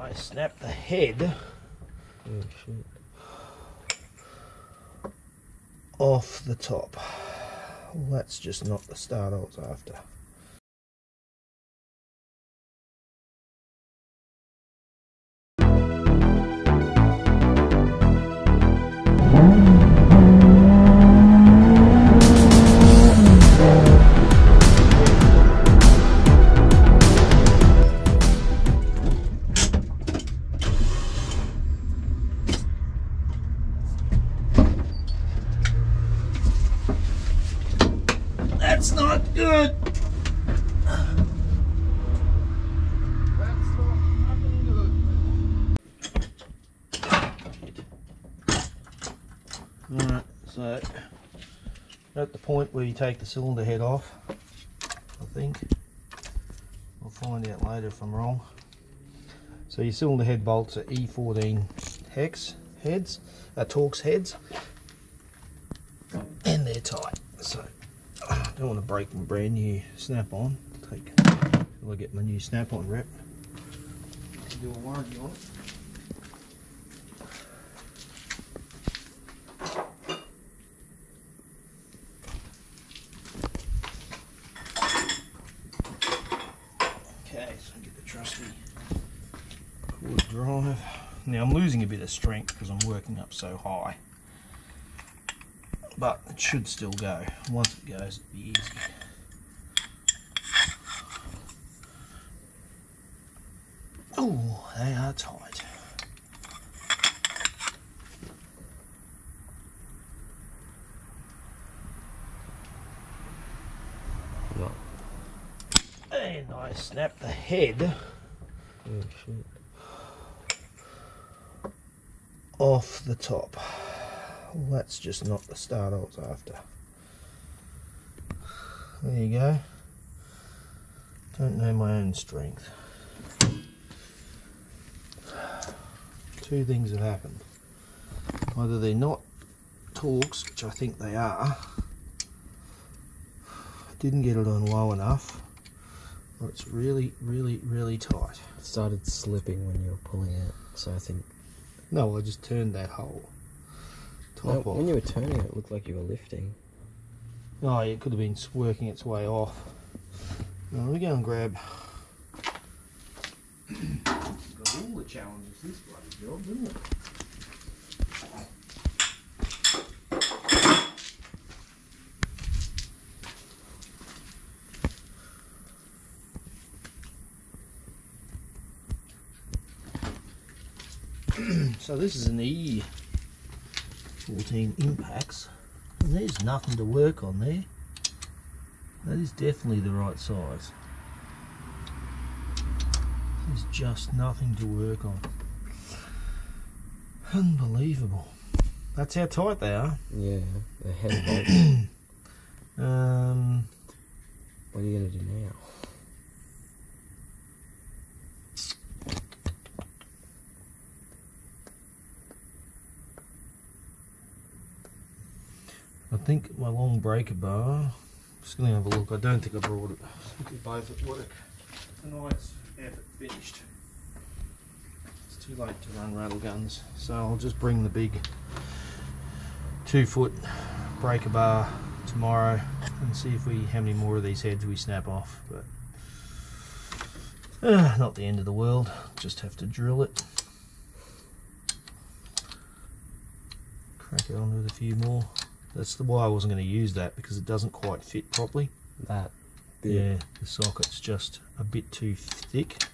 I snapped the head off the top. Well, that's just not the start I was after. That's not good. That's not fucking good. Alright, so at the point where you take the cylinder head off, I think. I'll find out later if I'm wrong. So your cylinder head bolts are E14 hex heads, Torx heads, and they're tight. So I don't want to break my brand new snap-on. I'll get my new snap-on rep. Do a warranty on it. Okay, so get the trusty cord drive. Now I'm losing a bit of strength because I'm working up so high, but it should still go. Once it goes, it'll be easy. Oh, they are tight. And I snapped the head off the top. Well, that's just not the start I was after. There you go. Don't know my own strength. Two things have happened. Either they're not Torx, which I think they are, I didn't get it on low enough, or it's really, really, really tight. It started slipping when you were pulling it, so I think... No, I just turned that whole top off. When you were turning it, it looked like you were lifting. Oh, it could have been working its way off. Now, let me go and grab... Got all the challenges this bloody job, didn't it? So this is an E14 Impacts, and there's nothing to work on there. That is definitely the right size. There's just nothing to work on. Unbelievable. That's how tight they are. Yeah, they're heavy bolts. What are you going to do now? I think my long breaker bar, just going to have a look. I don't think I brought it. Look at both at work. Tonight's effort finished. It's too late to run rattle guns, so I'll just bring the big 2-foot breaker bar tomorrow and see if how many more of these heads we snap off. But not the end of the world. Just have to drill it. Crack it on with a few more. That's why I wasn't going to use that, because it doesn't quite fit properly. That bit. Yeah, the socket's just a bit too thick.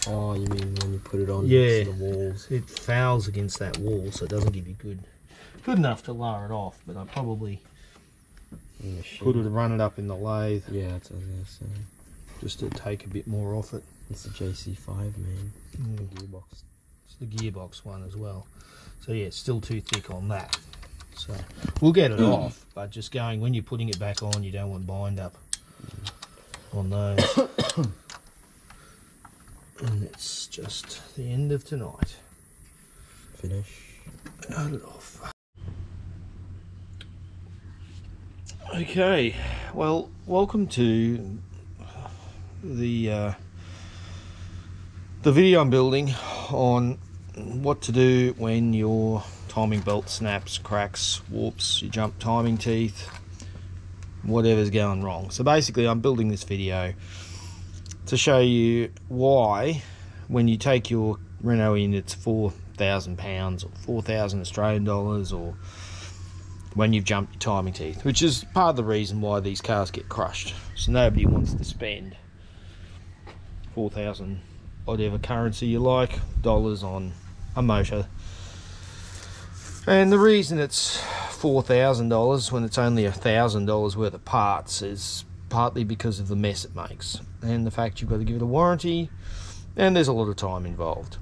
Oh, you mean when you put it on the walls? It fouls against that wall, so it doesn't give you good enough to lower it off. But I probably run it up in the lathe. Yeah, that's what I was going to say. Just to take a bit more off it. It's the JC5, man. The gearbox. It's the gearbox one as well. So yeah, it's still too thick on that. So we'll get it off, but just going, when you're putting it back on, you don't want bind up on those. And it's just the end of tonight. Finish. Cut it off. Okay, well, welcome to the the video I'm building on what to do when your timing belt snaps, cracks, warps, you jump timing teeth, whatever's going wrong. So basically I'm building this video to show you why when you take your Renault in, it's £4,000 or 4,000 Australian dollars, or when you've jumped your timing teeth, which is part of the reason why these cars get crushed. So nobody wants to spend 4,000 whatever currency you like dollars on a motor, and the reason it's $4,000 when it's only $1,000 worth of parts is partly because of the mess it makes and the fact you've got to give it a warranty, and there's a lot of time involved.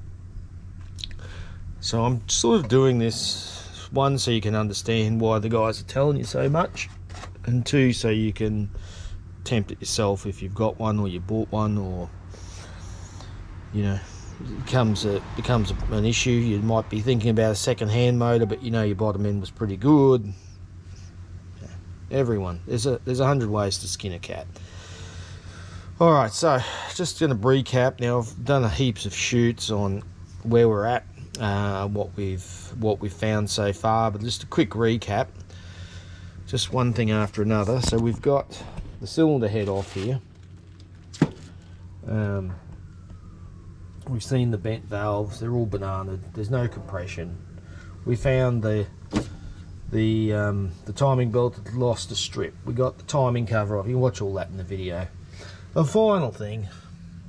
So I'm sort of doing this, one, so you can understand why the guys are telling you so much, and two, so you can tempt it yourself if you've got one or you bought one, or you know, it becomes an issue. You might be thinking about a second-hand motor, but you know your bottom end was pretty good. Yeah, everyone, there's 100 ways to skin a cat. All right, so just going to recap. Now I've done heaps of shoots on where we're at, what we've found so far, but just a quick recap. Just one thing after another. So we've got the cylinder head off here. We've seen the bent valves, they're all bananaed, there's no compression. We found the timing belt had lost a strip. We got the timing cover off. You can watch all that in the video. The final thing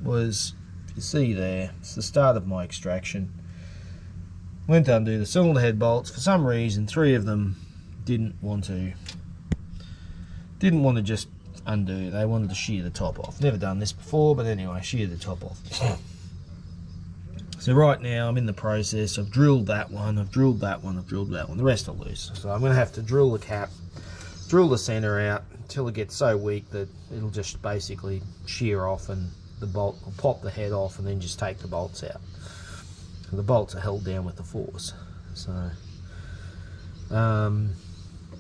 was, you see there, it's the start of my extraction. Went to undo the cylinder head bolts. For some reason, 3 of them didn't want to just undo. They wanted to shear the top off. Never done this before, but anyway, shear the top off. So right now I'm in the process. I've drilled that one, I've drilled that one, I've drilled that one. The rest are loose. So I'm going to have to drill the cap, drill the center out until it gets so weak that it'll just basically shear off, and the bolt will pop the head off, and then just take the bolts out. So the bolts are held down with the force. So you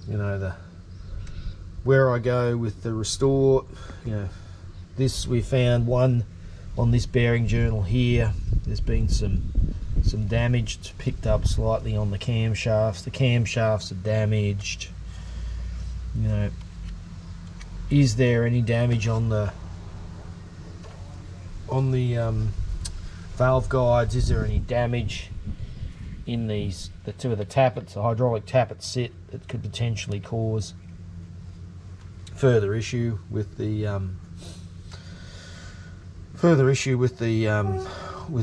know, where I go with the restore, you know, this we found one on this bearing journal here. There's been some damage. It's picked up slightly on the camshafts. The camshafts are damaged. You know, is there any damage on the valve guides? Is there any damage in the 2 of the tappets? The hydraulic tappets sit that could potentially cause further issue with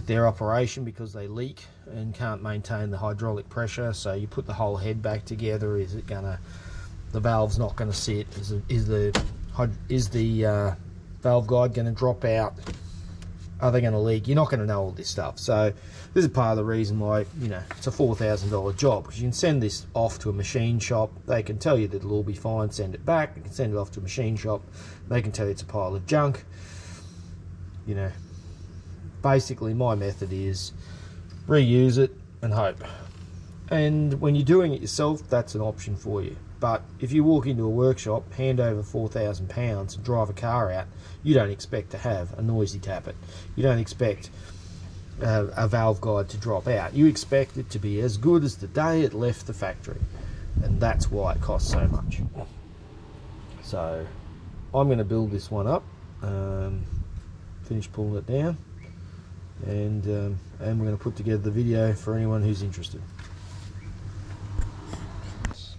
their operation, because they leak and can't maintain the hydraulic pressure. So you put the whole head back together. Is it gonna? The valve's not going to sit. Is the valve guide going to drop out? Are they going to leak? You're not going to know all this stuff. So this is part of the reason why, you know, it's a $4,000 job, because you can send this off to a machine shop. They can tell you that it'll all be fine. Send it back. You can send it off to a machine shop. They can tell you it's a pile of junk. You know, basically my method is reuse it and hope. And when you're doing it yourself, that's an option for you. But if you walk into a workshop, hand over £4,000 and drive a car out, you don't expect to have a noisy tappet. You don't expect a valve guide to drop out. You expect it to be as good as the day it left the factory. And that's why it costs so much. So I'm going to build this one up. Finish pulling it down, and we're going to put together the video for anyone who's interested.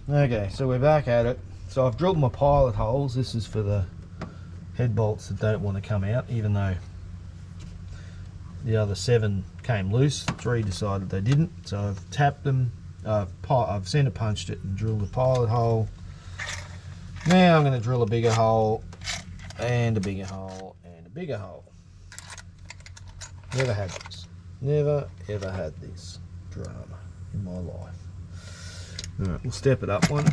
Okay, so we're back at it. So I've drilled my pilot holes. This is for the head bolts that don't want to come out, even though the other 7 came loose. 3 decided they didn't, so I've tapped them. I've center punched it and drilled a pilot hole. Now I'm going to drill a bigger hole, and a bigger hole, and a bigger hole. Never had this. Never ever had this drama in my life. Alright, we'll step it up one.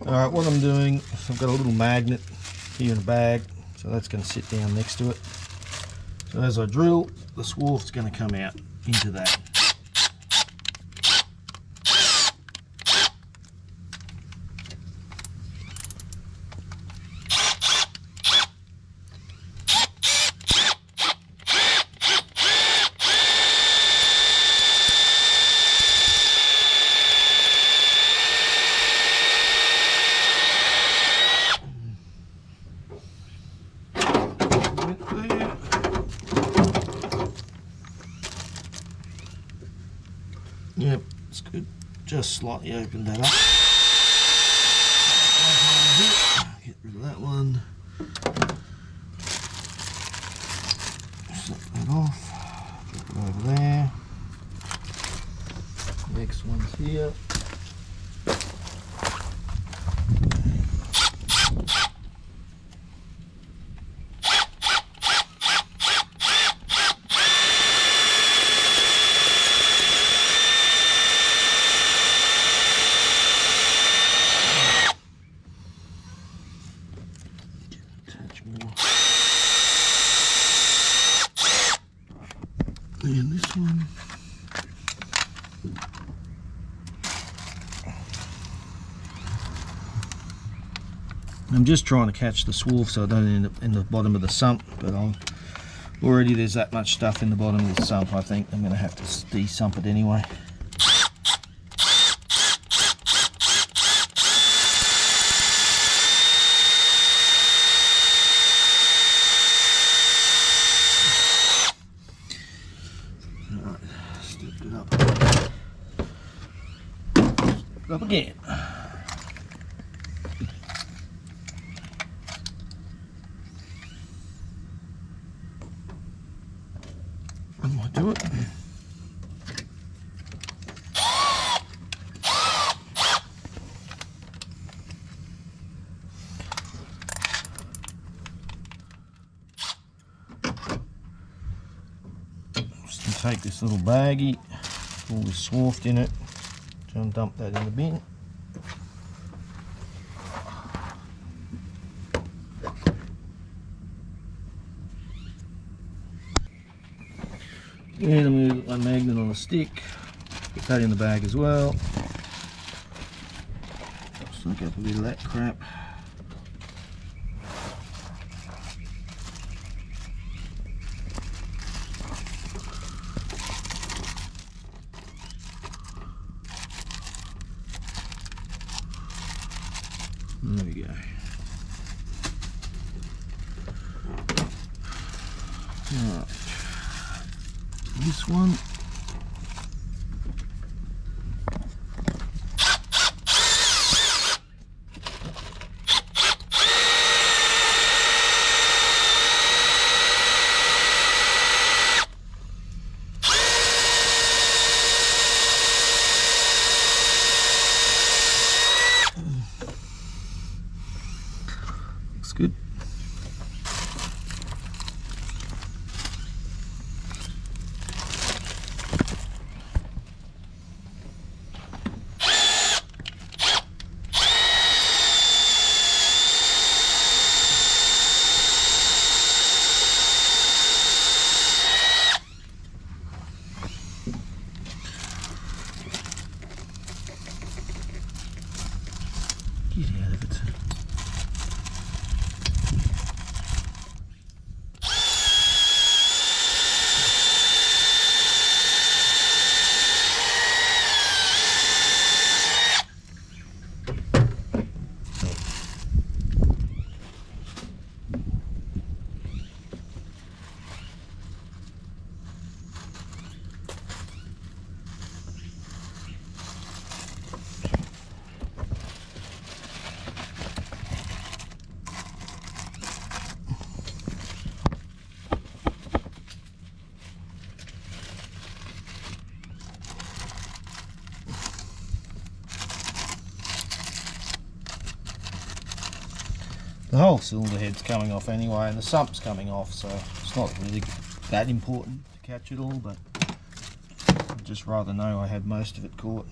Alright, what I'm doing, I've got a little magnet here in a bag. So that's going to sit down next to it. So as I drill, the swarf's going to come out into that. Yep, it's good. Just slightly opened that up. Get rid of that one. Set that off. Put it over there. Next one's here. And this one. I'm just trying to catch the swarf so I don't end up in the bottom of the sump, but already there's that much stuff in the bottom of the sump. I think I'm going to have to de-sump it anyway. Up again. I might do it. Just gonna take this little baggie, all this swarf in it. Try and dump that in the bin. And I'm going to put my magnet on a stick. Put that in the bag as well. Suck up a bit of that crap. There we go. Alright. This one. Looks good. Get out of it. The whole cylinder head's coming off anyway, and the sump's coming off, so it's not really that important to catch it all, but I'd just rather know I had most of it caught.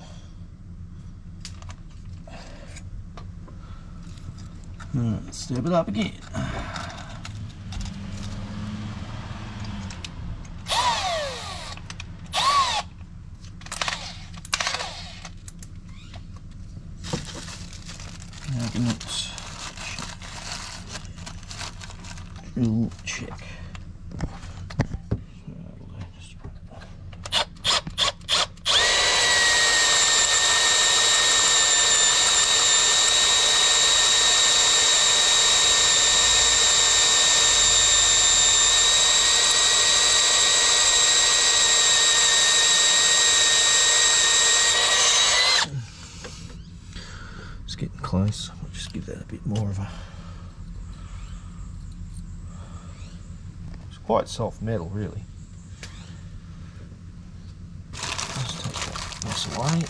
Alright, let's step it up again. We'll check. It's getting close. I'll just give that a bit more of a... It's quite soft metal, really. Let's take that mess away.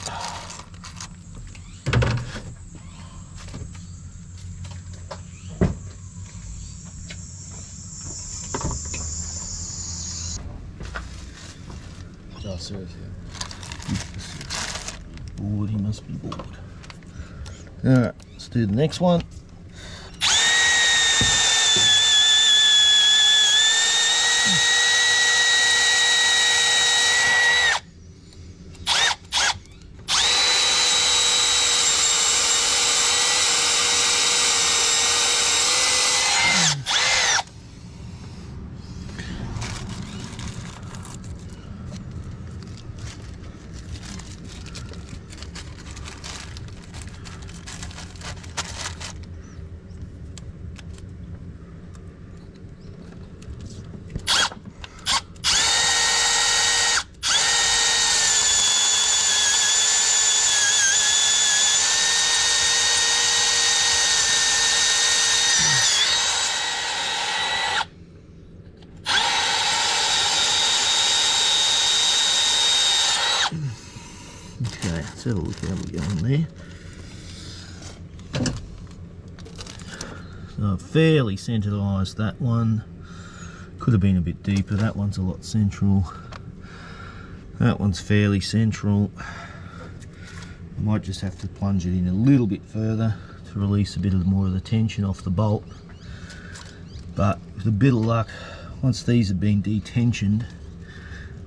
Oh, seriously. Bored, he must be bored. Alright, let's do the next one. Okay, let's have a look how we're going there. So fairly centralised that one. Could have been a bit deeper. That one's a lot central. That one's fairly central. I might just have to plunge it in a little bit further to release a bit more of the tension off the bolt. But with a bit of luck, once these have been detensioned,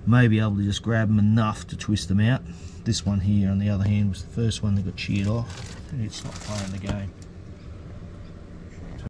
may be able to just grab them enough to twist them out. This one here, on the other hand, was the first one that got sheared off, and it's not playing the game.